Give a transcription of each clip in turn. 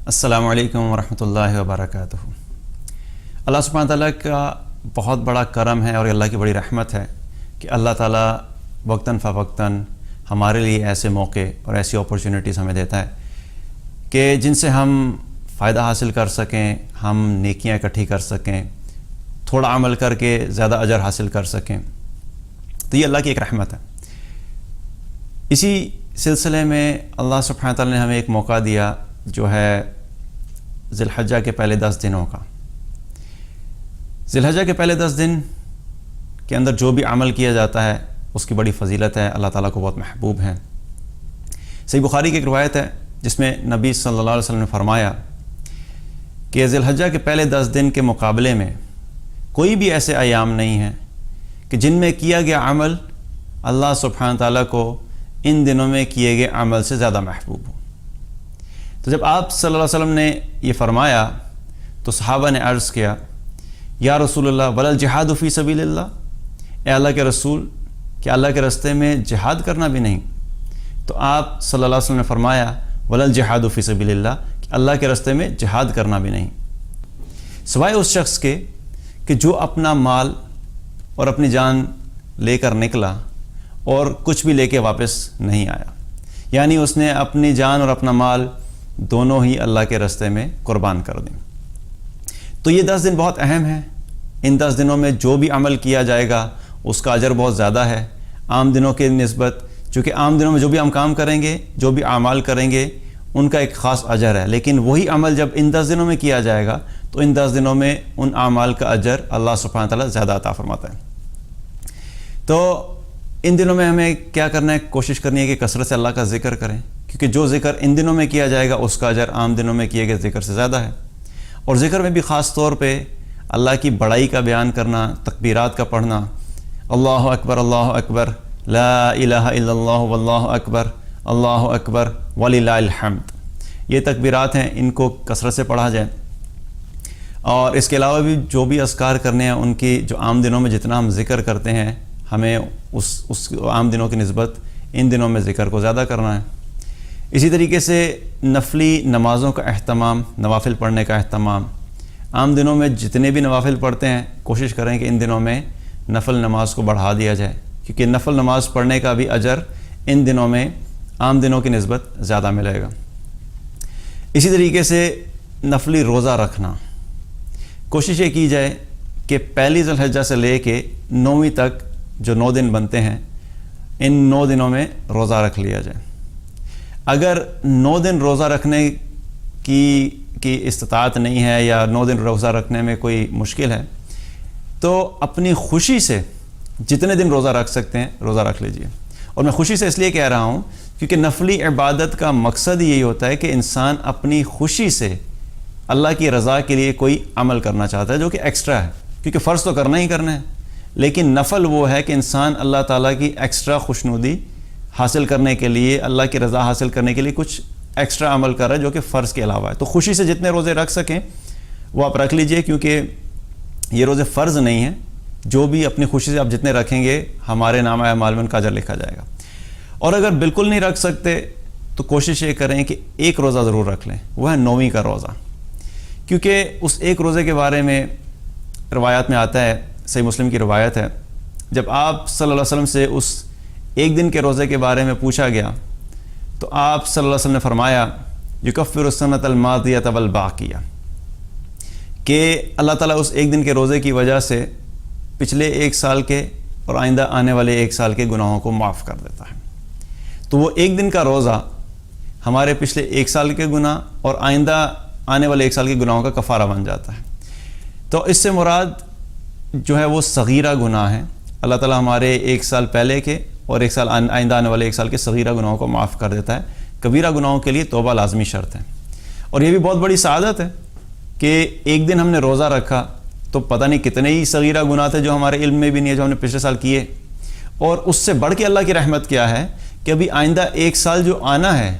السلام علیکم ورحمۃ اللہ وبرکاتہ۔ اللہ سبحانہ تعالیٰ کا بہت بڑا کرم ہے اور اللہ کی بڑی رحمت ہے کہ اللہ تعالیٰ وقتاً فوقتاً ہمارے لیے ایسے موقع اور ایسی اپرچونٹیز ہمیں دیتا ہے کہ جن سے ہم فائدہ حاصل کر سکیں، ہم نیکیاں اکٹھی کر سکیں، تھوڑا عمل کر کے زیادہ اجر حاصل کر سکیں۔ تو یہ اللہ کی ایک رحمت ہے۔ اسی سلسلے میں اللہ سبحانہ تعالیٰ نے ہمیں ایک موقع دیا جو ہے ذی الحجہ کے پہلے 10 دنوں کا۔ ذی الحجہ کے پہلے 10 دن کے اندر جو بھی عمل کیا جاتا ہے اس کی بڑی فضیلت ہے، اللہ تعالیٰ کو بہت محبوب ہے۔ صحیح بخاری کی ایک روایت ہے جس میں نبی صلی اللہ علیہ وسلم نے فرمایا کہ ذی الحجہ کے پہلے 10 دن کے مقابلے میں کوئی بھی ایسے ایام نہیں ہیں کہ جن میں کیا گیا عمل اللہ سبحانہ تعالیٰ کو ان دنوں میں کیے گئے عمل سے زیادہ محبوب ہو۔ تو جب آپ صلی اللہ علیہ وسلم نے یہ فرمایا تو صحابہ نے عرض کیا یا رسول اللہ ولا الجہاد فی سبیل اللہ، اے اللہ کے رسول کیا اللہ کے راستے میں جہاد کرنا بھی نہیں؟ تو آپ صلی اللہ علیہ وسلم نے فرمایا ولا الجہاد فی سبیل اللہ، کہ اللہ کے راستے میں جہاد کرنا بھی نہیں، سوائے اس شخص کے کہ جو اپنا مال اور اپنی جان لے کر نکلا اور کچھ بھی لے کے واپس نہیں آیا، یعنی اس نے اپنی جان اور اپنا مال دونوں ہی اللہ کے راستے میں قربان کر دیں۔ تو یہ 10 دن بہت اہم ہیں۔ ان 10 دنوں میں جو بھی عمل کیا جائے گا اس کا اجر بہت زیادہ ہے عام دنوں کے نسبت، چونکہ عام دنوں میں جو بھی ہم کام کریں گے، جو بھی اعمال کریں گے، ان کا ایک خاص اجر ہے، لیکن وہی عمل جب ان 10 دنوں میں کیا جائے گا تو ان 10 دنوں میں ان اعمال کا اجر اللہ سبحانہ تعالیٰ زیادہ عطا فرماتا ہے۔ تو ان دنوں میں ہمیں کیا کرنا ہے؟ کوشش کرنی ہے کہ کثرت سے اللہ کا ذکر کریں، کیونکہ جو ذکر ان دنوں میں کیا جائے گا اس کا اجر عام دنوں میں کیے گئے ذکر سے زیادہ ہے۔ اور ذکر میں بھی خاص طور پہ اللہ کی بڑائی کا بیان کرنا، تکبیرات کا پڑھنا، اللہ اکبر لا الہ الا اللہ واللہ اکبر وللہ الحمد، یہ تکبیرات ہیں، ان کو کثرت سے پڑھا جائے۔ اور اس کے علاوہ بھی جو بھی اذکار کرنے ہیں ان کی جو عام دنوں میں جتنا ہم ذکر کرتے ہیں ہمیں اس عام دنوں کی نسبت ان دنوں میں ذکر کو زیادہ کرنا ہے۔ اسی طریقے سے نفلی نمازوں کا اہتمام، نوافل پڑھنے کا اہتمام، عام دنوں میں جتنے بھی نوافل پڑھتے ہیں کوشش کریں کہ ان دنوں میں نفل نماز کو بڑھا دیا جائے، کیونکہ نفل نماز پڑھنے کا بھی اجر ان دنوں میں عام دنوں کی نسبت زیادہ ملے گا۔ اسی طریقے سے نفلی روزہ رکھنا، کوشش یہ کی جائے کہ پہلی ذی الحجہ سے لے کے 9ویں تک جو 9 دن بنتے ہیں ان 9 دنوں میں روزہ رکھ لیا جائے۔ اگر 9 دن روزہ رکھنے کی استطاعت نہیں ہے یا 9 دن روزہ رکھنے میں کوئی مشکل ہے تو اپنی خوشی سے جتنے دن روزہ رکھ سکتے ہیں روزہ رکھ لیجئے۔ اور میں خوشی سے اس لیے کہہ رہا ہوں کیونکہ نفلی عبادت کا مقصد یہی ہوتا ہے کہ انسان اپنی خوشی سے اللہ کی رضا کے لیے کوئی عمل کرنا چاہتا ہے جو کہ ایکسٹرا ہے، کیونکہ فرض تو کرنا ہی کرنا ہے، لیکن نفل وہ ہے کہ انسان اللہ تعالیٰ کی ایکسٹرا خوشنودی حاصل کرنے کے لیے، اللہ کی رضا حاصل کرنے کے لیے کچھ ایکسٹرا عمل کر رہا ہے جو کہ فرض کے علاوہ ہے۔ تو خوشی سے جتنے روزے رکھ سکیں وہ آپ رکھ لیجئے، کیونکہ یہ روزے فرض نہیں ہیں، جو بھی اپنی خوشی سے آپ جتنے رکھیں گے ہمارے نامہ اعمال میں ان کا اجر لکھا جائے گا۔ اور اگر بالکل نہیں رکھ سکتے تو کوشش یہ کریں کہ ایک روزہ ضرور رکھ لیں، وہ ہے 9ویں کا روزہ، کیونکہ اس ایک روزے کے بارے میں روایات میں آتا ہے، صحیح مسلم کی روایت ہے، جب آپ صلی اللہ علیہ وسلم سے اس ایک دن کے روزے کے بارے میں پوچھا گیا تو آپ صلی اللہ علیہ وسلم نے فرمایا یکفر السنۃ الماضیۃ والباقیہ، کہ اللہ تعالیٰ اس ایک دن کے روزے کی وجہ سے پچھلے 1 سال کے اور آئندہ آنے والے 1 سال کے گناہوں کو معاف کر دیتا ہے۔ تو وہ ایک دن کا روزہ ہمارے پچھلے 1 سال کے گناہ اور آئندہ آنے والے 1 سال کے گناہوں کا کفارہ بن جاتا ہے۔ تو اس سے مراد جو ہے وہ صغیرہ گناہ ہیں، اللہ تعالیٰ ہمارے 1 سال پہلے کے اور 1 سال آئندہ آنے والے 1 سال کے صغیرہ گناہوں کو معاف کر دیتا ہے۔ کبیرہ گناہوں کے لیے توبہ لازمی شرط ہے۔ اور یہ بھی بہت بڑی سعادت ہے کہ ایک دن ہم نے روزہ رکھا تو پتہ نہیں کتنے ہی صغیرہ گناہ تھے جو ہمارے علم میں بھی نہیں ہے، جو ہم نے پچھلے سال کیے، اور اس سے بڑھ کے اللہ کی رحمت کیا ہے کہ ابھی آئندہ 1 سال جو آنا ہے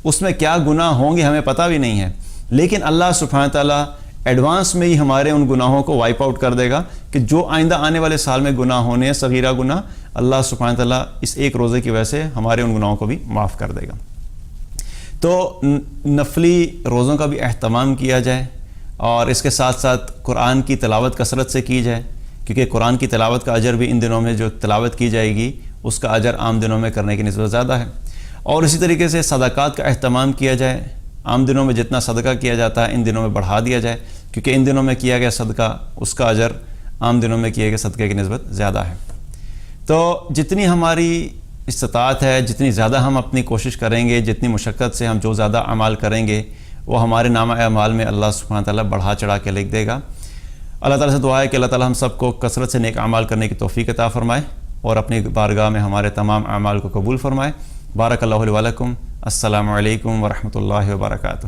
اس میں کیا گناہ ہوں گے ہمیں پتہ بھی نہیں ہے، لیکن اللہ سبحانہ تعالیٰ ایڈوانس میں ہی ہمارے ان گناہوں کو وائپ آؤٹ کر دے گا کہ جو آئندہ آنے والے سال میں گناہ ہونے ہیں، صغیرہ گناہ، اللہ سبحانہ تعالیٰ اس ایک روزے کی وجہ سے ہمارے ان گناہوں کو بھی معاف کر دے گا۔ تو نفلی روزوں کا بھی اہتمام کیا جائے اور اس کے ساتھ ساتھ قرآن کی تلاوت کثرت سے کی جائے، کیونکہ قرآن کی تلاوت کا اجر بھی ان دنوں میں جو تلاوت کی جائے گی اس کا اجر عام دنوں میں کرنے کی نسبت زیادہ ہے۔ اور اسی طریقے سے صدقات کا اہتمام کیا جائے، عام دنوں میں جتنا صدقہ کیا جاتا ہے ان دنوں میں بڑھا دیا جائے، کیونکہ ان دنوں میں کیا گیا صدقہ اس کا اجر عام دنوں میں کیے گئے صدقے کی نسبت زیادہ ہے۔ تو جتنی ہماری استطاعت ہے، جتنی زیادہ ہم اپنی کوشش کریں گے، جتنی مشقت سے ہم جو زیادہ اعمال کریں گے وہ ہمارے نامہ اعمال میں اللہ سبحانہ تعالیٰ بڑھا چڑھا کے لکھ دے گا۔ اللہ تعالیٰ سے دعا ہے کہ اللہ تعالیٰ ہم سب کو کثرت سے نیک اعمال کرنے کی توفیق عطا فرمائے اور اپنی بارگاہ میں ہمارے تمام اعمال کو قبول فرمائے۔ بارک اللہ لی و لکم۔ السلام علیکم ورحمۃ اللہ وبرکاتہ۔